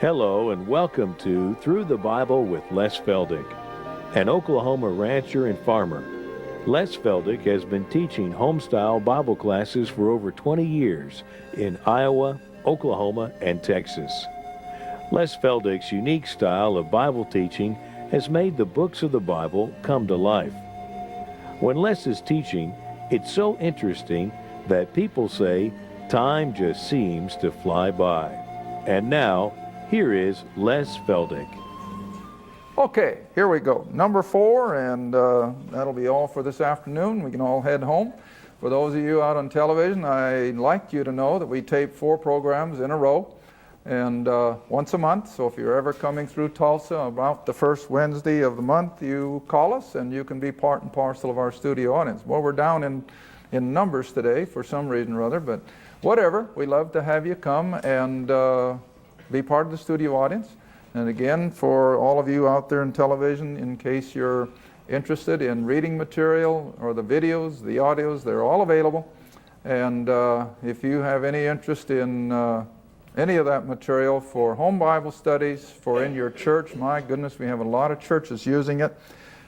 Hello and welcome to Through the Bible with Les Feldick, an Oklahoma rancher and farmer. Les Feldick has been teaching homestyle Bible classes for over 20 years in Iowa, Oklahoma, and Texas. Les Feldick's unique style of Bible teaching has made the books of the Bible come to life. When Les is teaching, it's so interesting that people say time just seems to fly by. And now, here is Les Feldick. Okay, here we go. Number 4, and that'll be all for this afternoon. We can all head home. For those of you out on television, I'd like you to know that we tape 4 programs in a row, and once a month. So if you're ever coming through Tulsa about the first Wednesday of the month, you call us and you can be part and parcel of our studio audience. Well, we're down in numbers today for some reason or other, but whatever. We love to have you come and be part of the studio audience. And again, for all of you out there in television, in case you're interested in reading material or the videos, the audios, they're all available. And if you have any interest in any of that material for home Bible studies, for in your church, my goodness, we have a lot of churches using it.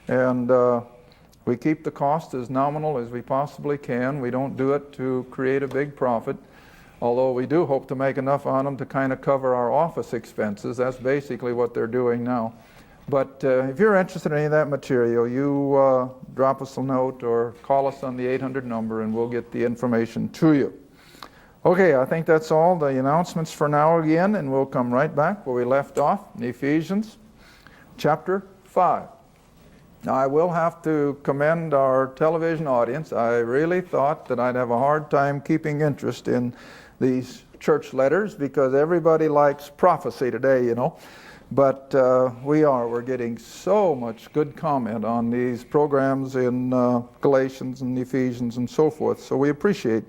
And we keep the cost as nominal as we possibly can. We don't do it to create a big profit, although we do hope to make enough on them to kind of cover our office expenses. That's basically what they're doing now. But if you're interested in any of that material, you drop us a note or call us on the 800 number and we'll get the information to you. Okay, I think that's all the announcements for now again, and we'll come right back where we left off in Ephesians chapter 5. Now, I will have to commend our television audience. I really thought that I'd have a hard time keeping interest in these church letters because everybody likes prophecy today, you know. But we're getting so much good comment on these programs in Galatians and Ephesians and so forth. So we appreciate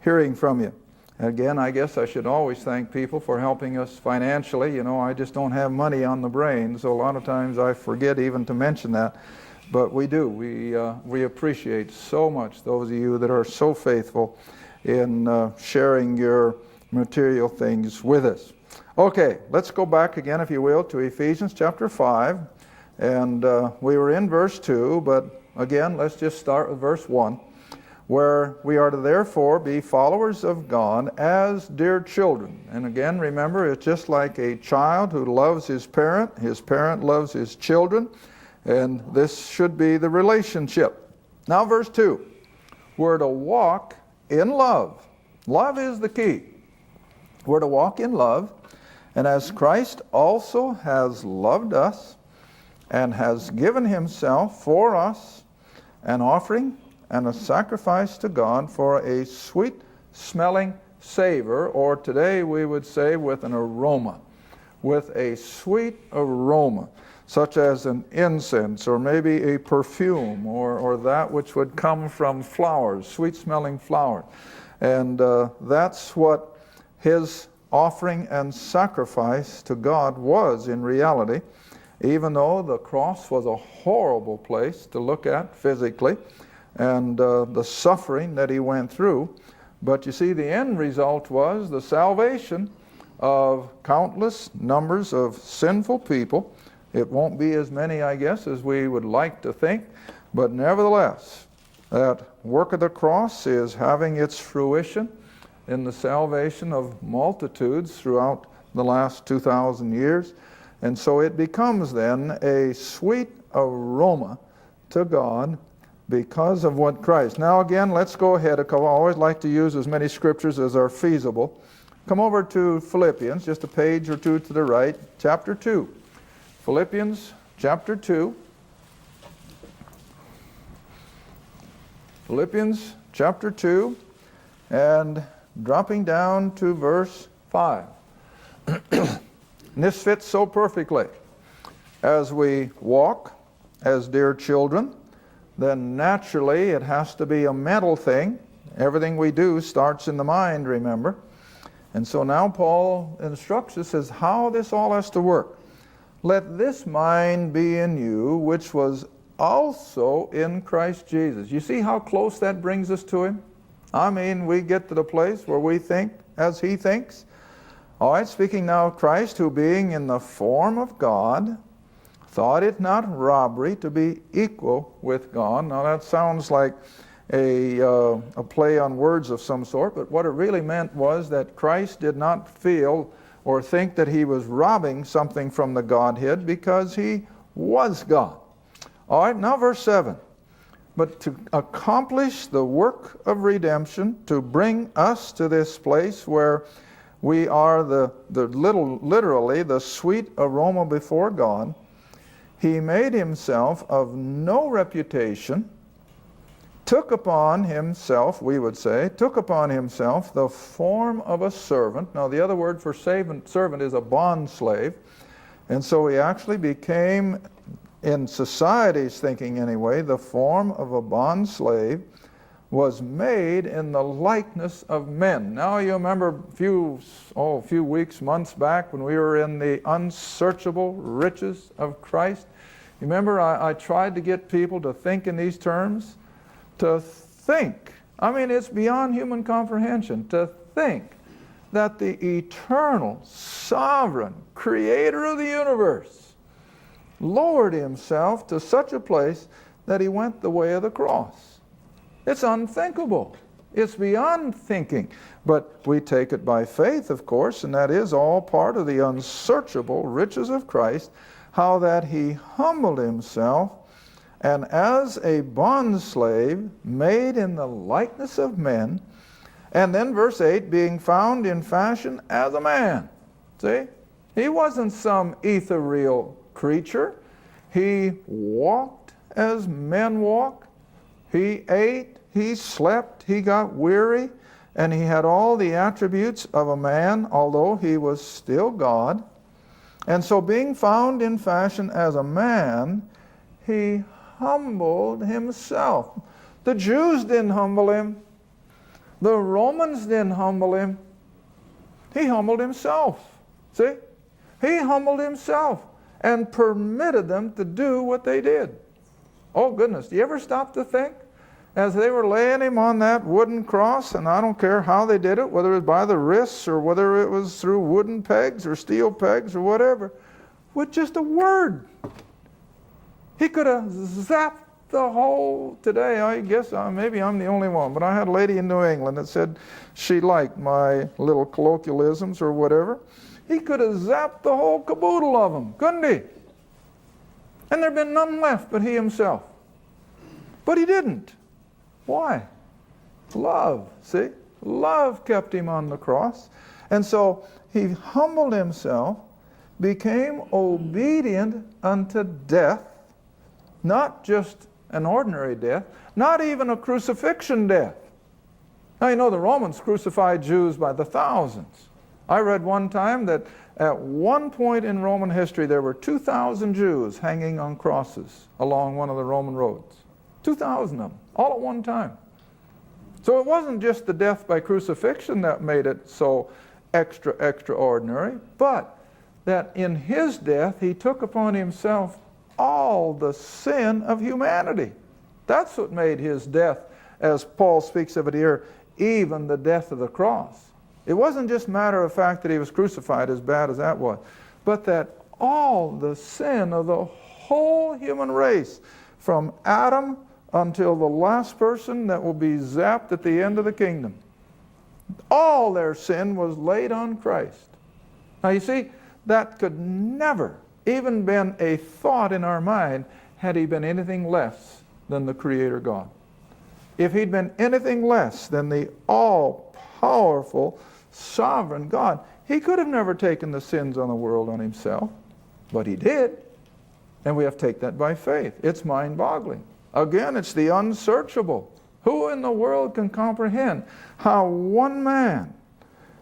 hearing from you. Again, I guess I should always thank people for helping us financially. You know, I just don't have money on the brain, so a lot of times I forget even to mention that. But we do. We appreciate so much those of you that are so faithful in sharing your material things with us. Okay, let's go back again, if you will, to Ephesians chapter 5. And we were in verse 2, but again, let's just start with verse 1. Where we are to therefore be followers of God as dear children. And again, remember, it's just like a child who loves his parent loves his children, and this should be the relationship. Now verse 2, we're to walk in love. Love is the key. We're to walk in love, and as Christ also has loved us and has given himself for us an offering and a sacrifice to God for a sweet-smelling savor, or today we would say with an aroma, with a sweet aroma, such as an incense, or maybe a perfume, or that which would come from flowers, sweet-smelling flower. And that's what his offering and sacrifice to God was in reality, even though the cross was a horrible place to look at physically, and the suffering that he went through. But you see, the end result was the salvation of countless numbers of sinful people. It won't be as many, I guess, as we would like to think, but nevertheless, that work of the cross is having its fruition in the salvation of multitudes throughout the last 2,000 years. And so it becomes then a sweet aroma to God because of what Christ. Now again, let's go ahead. I always like to use as many scriptures as are feasible. Come over to Philippians, just a page or two to the right, chapter 2. Philippians chapter 2. Philippians chapter 2, and dropping down to verse 5. And this fits so perfectly. As we walk as dear children, then naturally it has to be a mental thing. Everything we do starts in the mind, remember. And so now Paul instructs us as how this all has to work. Let this mind be in you, which was also in Christ Jesus. You see how close that brings us to him? I mean, we get to the place where we think as he thinks. All right, speaking now of Christ, who being in the form of God, thought it not robbery to be equal with God. Now that sounds like a play on words of some sort, but what it really meant was that Christ did not feel or think that he was robbing something from the Godhead because he was God. All right, now verse 7. But to accomplish the work of redemption, to bring us to this place where we are literally the sweet aroma before God, he made himself of no reputation, took upon himself, we would say, took upon himself the form of a servant. Now the other word for servant is a bond slave. And so he actually became, in society's thinking anyway, the form of a bond slave, was made in the likeness of men. Now you remember a few weeks, months back when we were in the unsearchable riches of Christ. You remember I tried to get people to think in these terms? To think. I mean, it's beyond human comprehension. To think that the eternal, sovereign creator of the universe lowered himself to such a place that he went the way of the cross. It's unthinkable. It's beyond thinking. But we take it by faith, of course, and that is all part of the unsearchable riches of Christ, how that he humbled himself, and as a bondslave made in the likeness of men, and then verse 8, being found in fashion as a man. See? He wasn't some ethereal creature. He walked as men walk. He ate, he slept, he got weary, and he had all the attributes of a man, although he was still God. And so being found in fashion as a man, he humbled himself. The Jews didn't humble him. The Romans didn't humble him. He humbled himself. See? He humbled himself and permitted them to do what they did. Oh goodness, do you ever stop to think? As they were laying him on that wooden cross, and I don't care how they did it, whether it was by the wrists or whether it was through wooden pegs or steel pegs or whatever, with just a word. He could have zapped the whole, today I guess maybe I'm the only one, but I had a lady in New England that said she liked my little colloquialisms or whatever. He could have zapped the whole caboodle of them, couldn't he? And there'd been none left but he himself. But he didn't. Why? Love, see? Love kept him on the cross. And so he humbled himself, became obedient unto death, not just an ordinary death, not even a crucifixion death. Now you know the Romans crucified Jews by the thousands. I read one time that at one point in Roman history there were 2,000 Jews hanging on crosses along one of the Roman roads. 2,000 of them, all at one time. So it wasn't just the death by crucifixion that made it so extraordinary, but that in his death he took upon himself all the sin of humanity. That's what made his death, as Paul speaks of it here, even the death of the cross. It wasn't just matter of fact that he was crucified, as bad as that was, but that all the sin of the whole human race, from Adam until the last person that will be zapped at the end of the kingdom, all their sin was laid on Christ. Now you see, that could never even been a thought in our mind had he been anything less than the Creator God. If he'd been anything less than the all-powerful, sovereign God, he could have never taken the sins on the world on himself, but he did, and we have to take that by faith. It's mind-boggling. Again, it's the unsearchable. Who in the world can comprehend how one man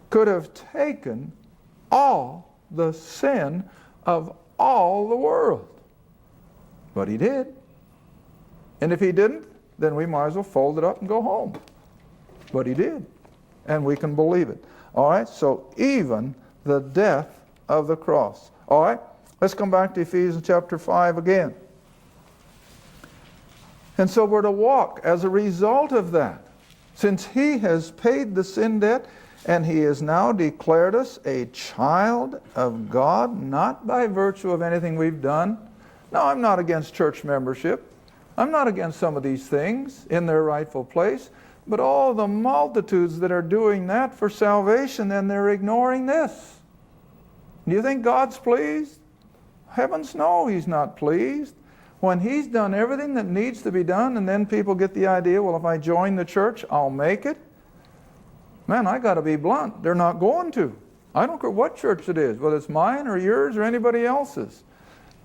could have taken all the sin of all the world? But he did. And if he didn't, then we might as well fold it up and go home. But he did. And we can believe it. All right, so even the death of the cross. All right, let's come back to Ephesians chapter 5 again. And so we're to walk as a result of that. Since he has paid the sin debt, And he has now declared us a child of God, not by virtue of anything we've done. No, I'm not against church membership. I'm not against some of these things in their rightful place. But all the multitudes that are doing that for salvation, and they're ignoring this. Do you think God's pleased? Heavens no, He's not pleased. When He's done everything that needs to be done, and then people get the idea, well, if I join the church, I'll make it. Man, I got to be blunt. They're not going to. I don't care what church it is, whether it's mine or yours or anybody else's.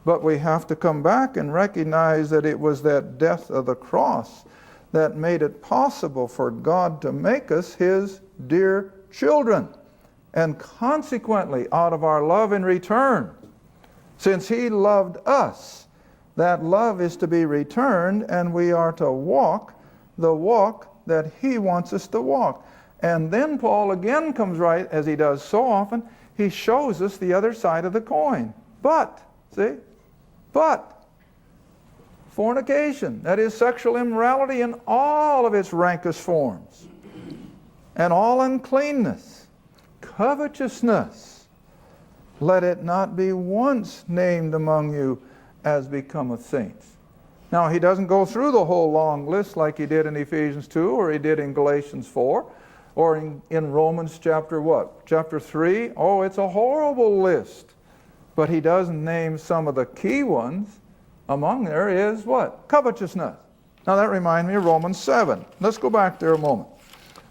But we have to come back and recognize that it was that death of the cross that made it possible for God to make us His dear children. And consequently, out of our love in return, since He loved us, that love is to be returned, and we are to walk the walk that He wants us to walk. And then Paul again comes right, as he does so often, he shows us the other side of the coin. But, see, fornication, that is sexual immorality in all of its rankest forms, and all uncleanness, covetousness, let it not be once named among you as becometh saints. Now, he doesn't go through the whole long list like he did in Ephesians 2 or he did in Galatians 4 or in Romans chapter what? Chapter 3. Oh, it's a horrible list. But he doesn't name some of the key ones. Among there is what? Covetousness. Now that reminds me of Romans 7. Let's go back there a moment.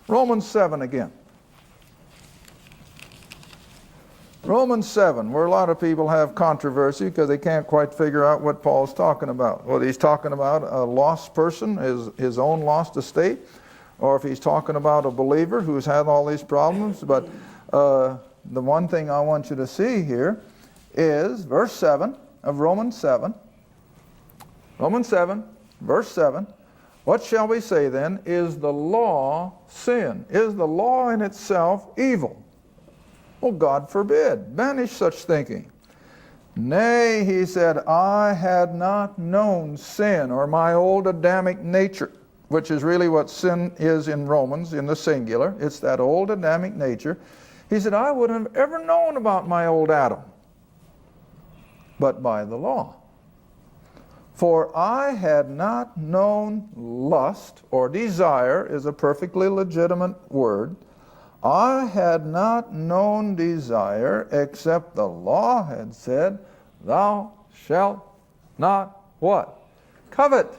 Romans 7 again. Romans 7, where a lot of people have controversy because they can't quite figure out what Paul's talking about. Whether he's talking about a lost person, his own lost estate, or if he's talking about a believer who's had all these problems. But the one thing I want you to see here is verse 7 of Romans 7. Romans 7, verse 7. What shall we say then? Is the law sin? Is the law in itself evil? Well, God forbid. Banish such thinking. Nay, he said, I had not known sin, or my old Adamic nature, which is really what sin is in Romans, in the singular. It's that old Adamic nature. He said, I wouldn't have ever known about my old Adam, but by the law. For I had not known lust, or desire is a perfectly legitimate word. I had not known desire, except the law had said, thou shalt not what? Covet.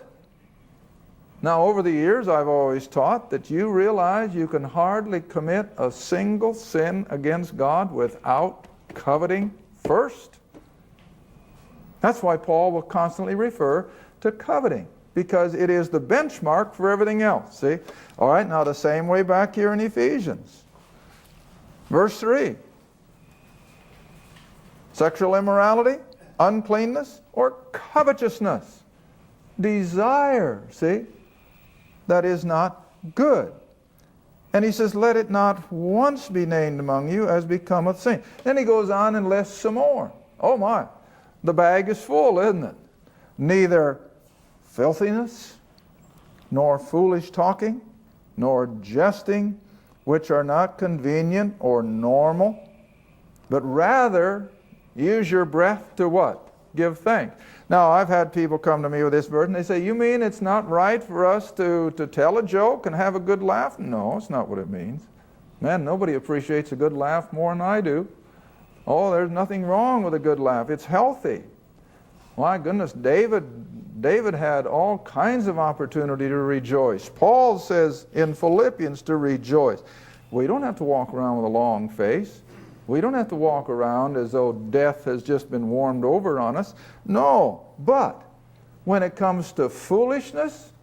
Now, over the years, I've always taught that you realize you can hardly commit a single sin against God without coveting first. That's why Paul will constantly refer to coveting, because it is the benchmark for everything else. See? All right, now the same way back here in Ephesians. Verse 3. Sexual immorality, uncleanness, or covetousness. Desire, see? That is not good. And he says, let it not once be named among you as becometh saint. Then he goes on and lists some more. Oh my. The bag is full, isn't it? Neither filthiness, nor foolish talking, nor jesting, which are not convenient or normal, but rather use your breath to what? Give thanks. Now, I've had people come to me with this verse, and they say, you mean it's not right for us to tell a joke and have a good laugh? No, it's not what it means. Man, nobody appreciates a good laugh more than I do. Oh, there's nothing wrong with a good laugh. It's healthy. My goodness, David had all kinds of opportunity to rejoice. Paul says in Philippians to rejoice. We don't have to walk around with a long face. We don't have to walk around as though death has just been warmed over on us. No, but when it comes to foolishness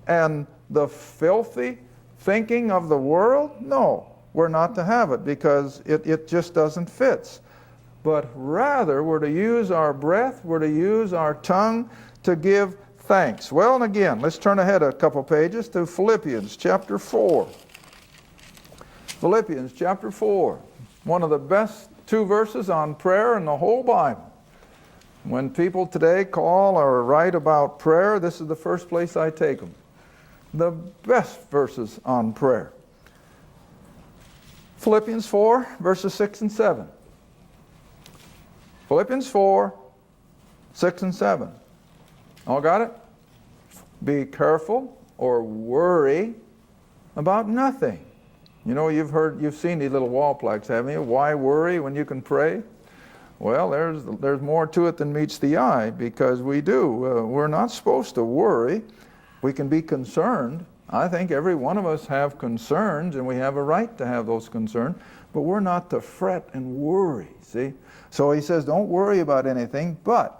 and the filthy thinking of the world, no, we're not to have it because it just doesn't fit. But rather, we're to use our breath, we're to use our tongue to give thanks. Well, and again, let's turn ahead a couple pages to Philippians chapter 4. Philippians chapter 4, one of the best two verses on prayer in the whole Bible. When people today call or write about prayer, this is the first place I take them. The best verses on prayer. Philippians 4, verses 6 and 7. Philippians 4, 6 and 7. All got it? Be careful or worry about nothing. You know, you've seen these little wall plaques, haven't you? Why worry when you can pray? Well, there's more to it than meets the eye, because we do. We're not supposed to worry. We can be concerned. I think every one of us have concerns, and we have a right to have those concerns, but we're not to fret and worry, see? So he says, don't worry about anything, but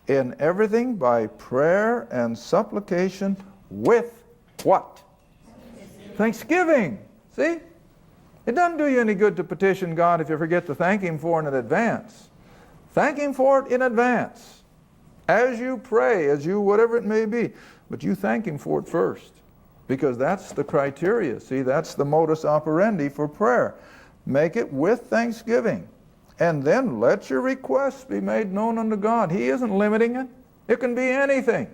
in everything by prayer and supplication with what? Thanksgiving. See? It doesn't do you any good to petition God if you forget to thank Him for it in advance. Thank Him for it in advance. As you pray, as you whatever it may be. But you thank Him for it first. Because that's the criteria. See, that's the modus operandi for prayer. Make it with thanksgiving. And then let your requests be made known unto God. He isn't limiting it. It can be anything.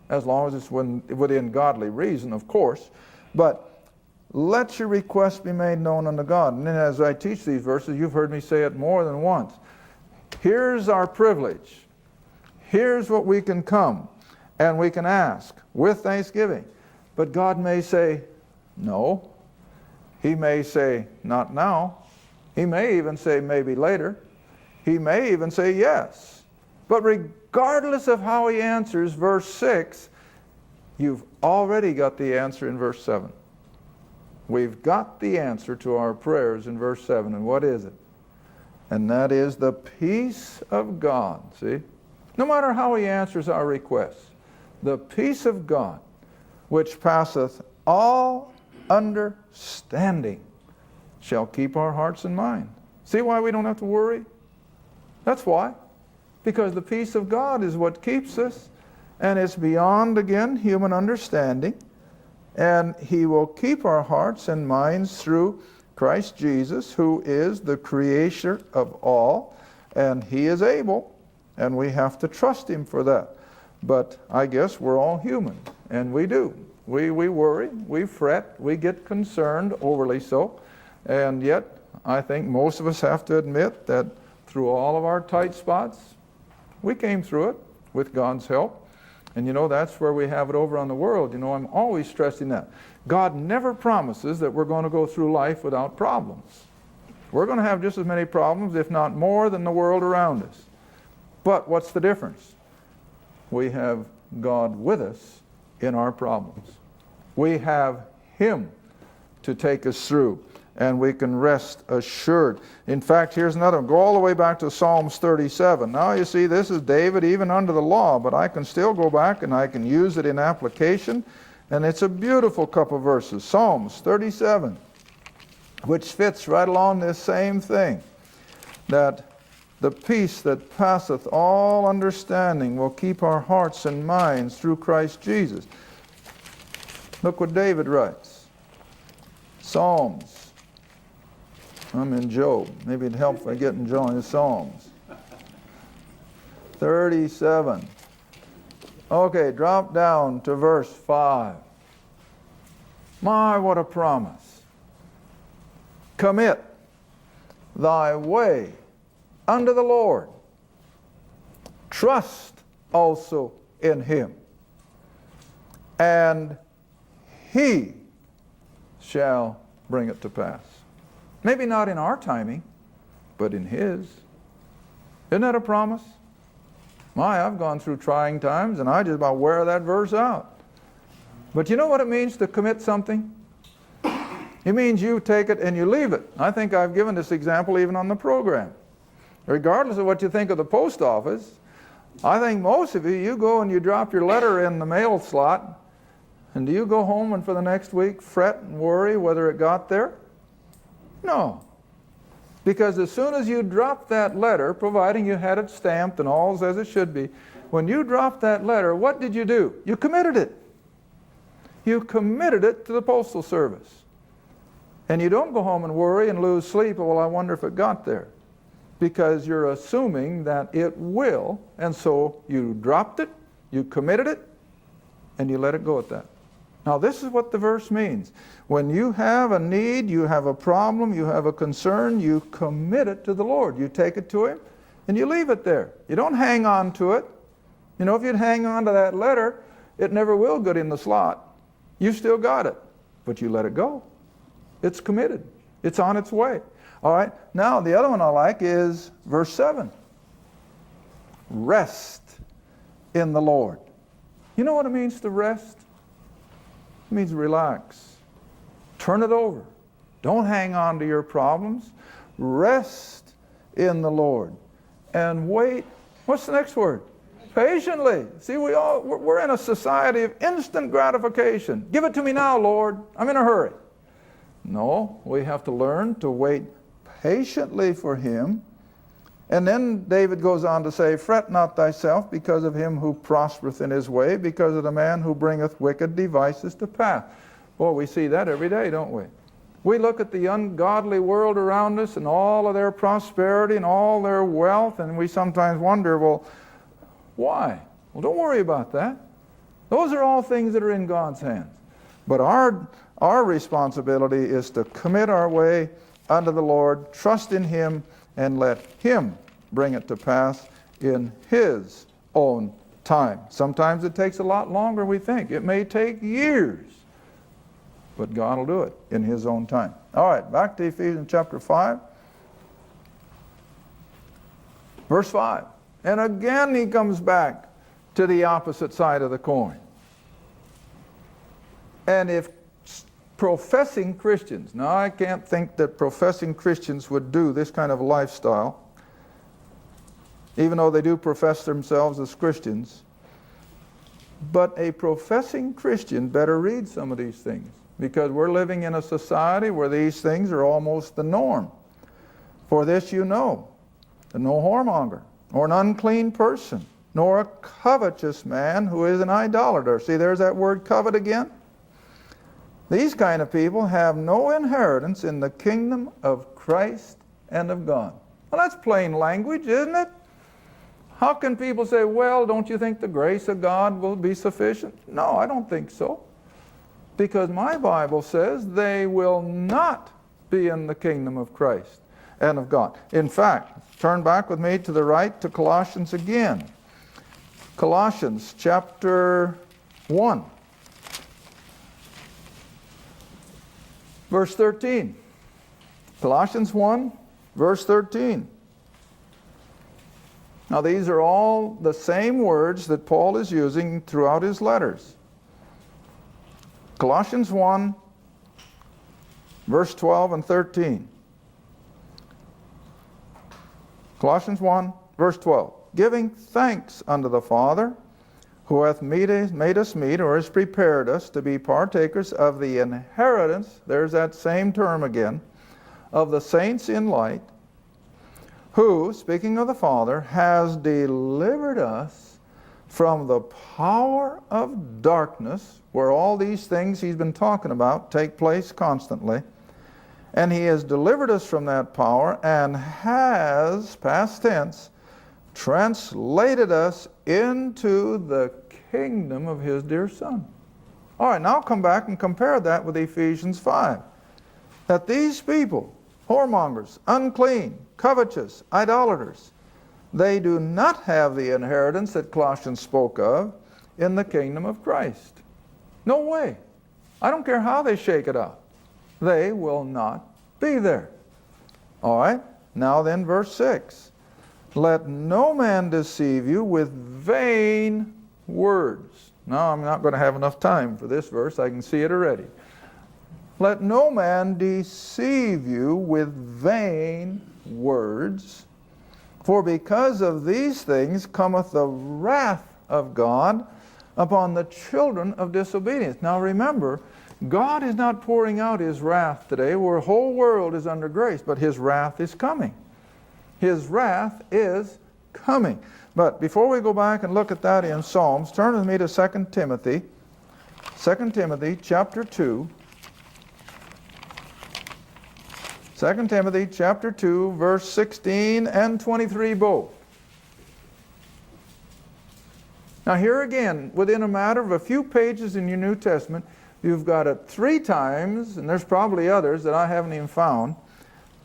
As long as it's within godly reason, of course. But let your requests be made known unto God. And then as I teach these verses, you've heard me say it more than once. Here's our privilege. Here's what we can come and we can ask with thanksgiving. But God may say, no. He may say, not now. He may even say, maybe later. He may even say, yes. But regardless of how He answers verse 6, you've already got the answer in verse 7. We've got the answer to our prayers in verse 7. And what is it? And that is the peace of God. See? No matter how He answers our requests, the peace of God, which passeth all understanding, shall keep our hearts and minds. See why we don't have to worry? That's why. Because the peace of God is what keeps us, and it's beyond, again, human understanding. And He will keep our hearts and minds through Christ Jesus, who is the creator of all, and He is able, and we have to trust Him for that. But I guess we're all human, and we do. We worry, we fret, we get concerned, overly so, and yet I think most of us have to admit that through all of our tight spots, we came through it with God's help. And you know, that's where we have it over on the world. You know, I'm always stressing that. God never promises that we're going to go through life without problems. We're going to have just as many problems, if not more, than the world around us. But what's the difference? We have God with us in our problems. We have Him to take us through, and we can rest assured. In fact, here's another one. Go all the way back to Psalms 37. Now you see, this is David even under the law, but I can still go back and I can use it in application, and it's a beautiful couple of verses. Psalms 37, which fits right along this same thing, that the peace that passeth all understanding will keep our hearts and minds through Christ Jesus. Look what David writes. Psalms. I'm in Job. Maybe it'd help if I get in John's Psalms. 37. Okay, drop down to verse 5. My, what a promise. Commit thy way unto the Lord. Trust also in Him, and He shall bring it to pass. Maybe not in our timing, but in His. Isn't that a promise? My, I've gone through trying times, and I just about wear that verse out. But you know what it means to commit something? It means you take it and you leave it. I think I've given this example even on the program. Regardless of what you think of the post office, I think most of you go and you drop your letter in the mail slot, and do you go home and for the next week fret and worry whether it got there? No. Because as soon as you drop that letter, providing you had it stamped and all's as it should be, when you dropped that letter, what did you do? You committed it. You committed it to the Postal Service. And you don't go home and worry and lose sleep, well, I wonder if it got there. Because you're assuming that it will, and so you dropped it, you committed it, and you let it go at that. Now this is what the verse means. When you have a need, you have a problem, you have a concern, you commit it to the Lord. You take it to Him and you leave it there. You don't hang on to it. You know, if you'd hang on to that letter, it never will get in the slot. You still got it, but you let it go. It's committed. It's on its way. All right, now the other one I like is verse 7. Rest in the Lord. You know what it means to rest? It means relax. Turn it over. Don't hang on to your problems. Rest in the Lord. And wait. What's the next word? Patiently. See, we're in a society of instant gratification. Give it to me now, Lord. I'm in a hurry. No, we have to learn to wait patiently for Him. And then David goes on to say, fret not thyself because of him who prospereth in his way, because of the man who bringeth wicked devices to pass. Boy, we see that every day, don't we? We look at the ungodly world around us and all of their prosperity and all their wealth, and we sometimes wonder, well, why? Well, don't worry about that. Those are all things that are in God's hands. But our responsibility is to commit our way unto the Lord, trust in Him, and let Him bring it to pass in His own time. Sometimes it takes a lot longer than we think. It may take years, but God will do it in His own time. All right, back to Ephesians chapter 5. Verse 5. And again he comes back to the opposite side of the coin. And if professing Christians, now I can't think that professing Christians would do this kind of lifestyle, even though they do profess themselves as Christians, but a professing Christian better read some of these things, because we're living in a society where these things are almost the norm. For this you know, that no whoremonger, nor an unclean person, nor a covetous man who is an idolater. See, there's that word covet again. These kind of people have no inheritance in the kingdom of Christ and of God. Well, that's plain language, isn't it? How can people say, well, don't you think the grace of God will be sufficient? No, I don't think so. Because my Bible says they will not be in the kingdom of Christ and of God. In fact, turn back with me to the right to Colossians again. Colossians chapter 1. Verse 13. Colossians 1, verse 13. Now these are all the same words that Paul is using throughout his letters. Colossians 1, verse 12 and 13. Colossians 1, verse 12. Giving thanks unto the Father, who hath made us meet, or has prepared us to be partakers of the inheritance, there's that same term again, of the saints in light, who, speaking of the Father, has delivered us from the power of darkness, where all these things he's been talking about take place constantly, and he has delivered us from that power and has, past tense, translated us into the kingdom of his dear Son. All right, now come back and compare that with Ephesians 5. That these people, whoremongers, unclean, covetous, idolaters, they do not have the inheritance that Colossians spoke of in the kingdom of Christ. No way. I don't care how they shake it out. They will not be there. All right, now then verse 6. Let no man deceive you with vain words. Now, I'm not going to have enough time for this verse. I can see it already. Let no man deceive you with vain words, for because of these things cometh the wrath of God upon the children of disobedience. Now remember, God is not pouring out His wrath today, where the whole world is under grace, but His wrath is coming. His wrath is coming. But before we go back and look at that in Psalms, turn with me to 2 Timothy. 2 Timothy chapter 2. 2 Timothy chapter 2, verse 16 and 23 both. Now here again, within a matter of a few pages in your New Testament, You've got it 3 times, and there's probably others that I haven't even found.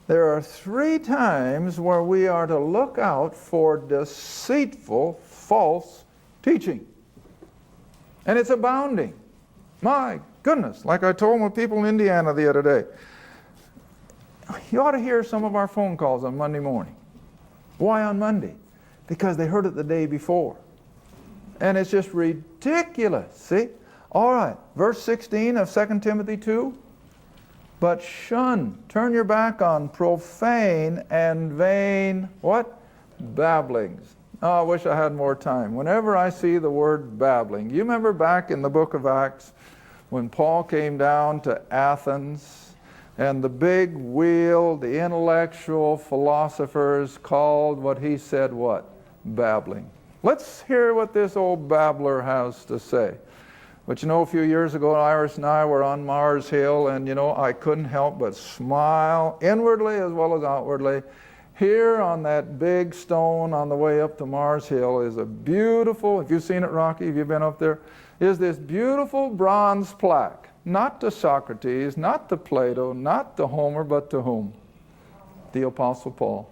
There are 3 times where we are to look out for deceitful, false teaching. And it's abounding. My goodness, like I told my people in Indiana the other day, you ought to hear some of our phone calls on Monday morning. Why on Monday? Because they heard it the day before. And it's just ridiculous, see? All right, verse 16 of 2 Timothy 2. But shun, turn your back on profane and vain, what? Babblings. Oh, I wish I had more time. Whenever I see the word babbling, you remember back in the book of Acts when Paul came down to Athens and the big wheel, the intellectual philosophers called what he said what? Babbling. Let's hear what this old babbler has to say. But you know, a few years ago, Iris and I were on Mars Hill, and you know, I couldn't help but smile inwardly as well as outwardly. Here on that big stone on the way up to Mars Hill is a beautiful, have you seen it, Rocky? Have you been up there? Is this beautiful bronze plaque. Not to Socrates, not to Plato, not to Homer, but to whom? The Apostle Paul.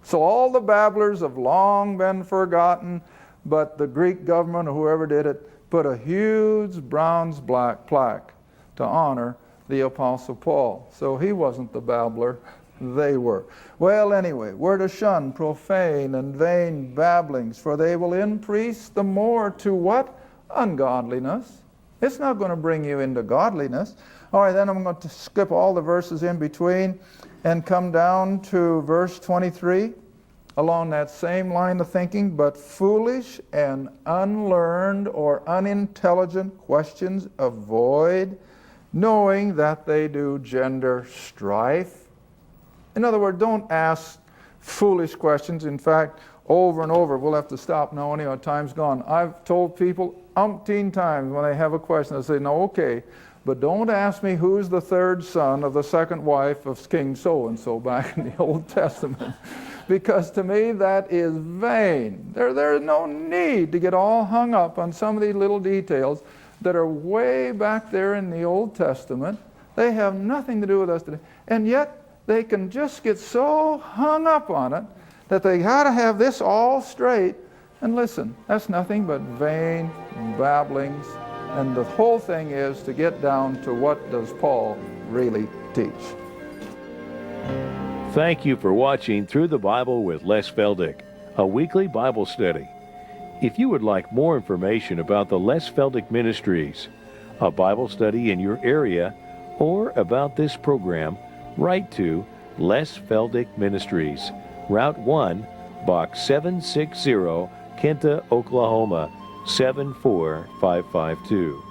So all the babblers have long been forgotten, but the Greek government or whoever did it put a huge bronze black plaque to honor the Apostle Paul. So he wasn't the babbler, they were. Well, anyway, we're to shun profane and vain babblings, for they will increase the more to what? Ungodliness. It's not going to bring you into godliness. All right, then I'm going to skip all the verses in between and come down to verse 23. Along that same line of thinking, but foolish and unlearned or unintelligent questions avoid, knowing that they do gender strife. In other words, don't ask foolish questions. In fact, over and over, we'll have to stop now anyway, time's gone. I've told people umpteen times when they have a question, I say, no, okay, but don't ask me who's the 3rd son of the 2nd wife of King so-and-so back in the Old Testament. Because to me that is vain. There's no need to get all hung up on some of these little details that are way back there in the Old Testament. They have nothing to do with us today. And yet they can just get so hung up on it that they got to have this all straight. And listen, that's nothing but vain babblings. And the whole thing is to get down to what does Paul really teach. Thank you for watching Through the Bible with Les Feldick, a weekly Bible study. If you would like more information about the Les Feldick Ministries, a Bible study in your area, or about this program, write to Les Feldick Ministries, Route 1, Box 760, Kinta, Oklahoma, 74552.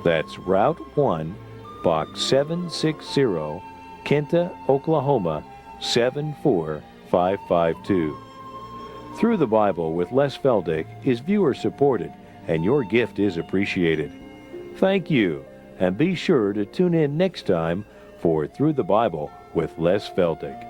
That's Route 1, Box 760, Kinta, Oklahoma, 74552. Through the Bible with Les Feldick is viewer supported, and your gift is appreciated. Thank you, and be sure to tune in next time for Through the Bible with Les Feldick.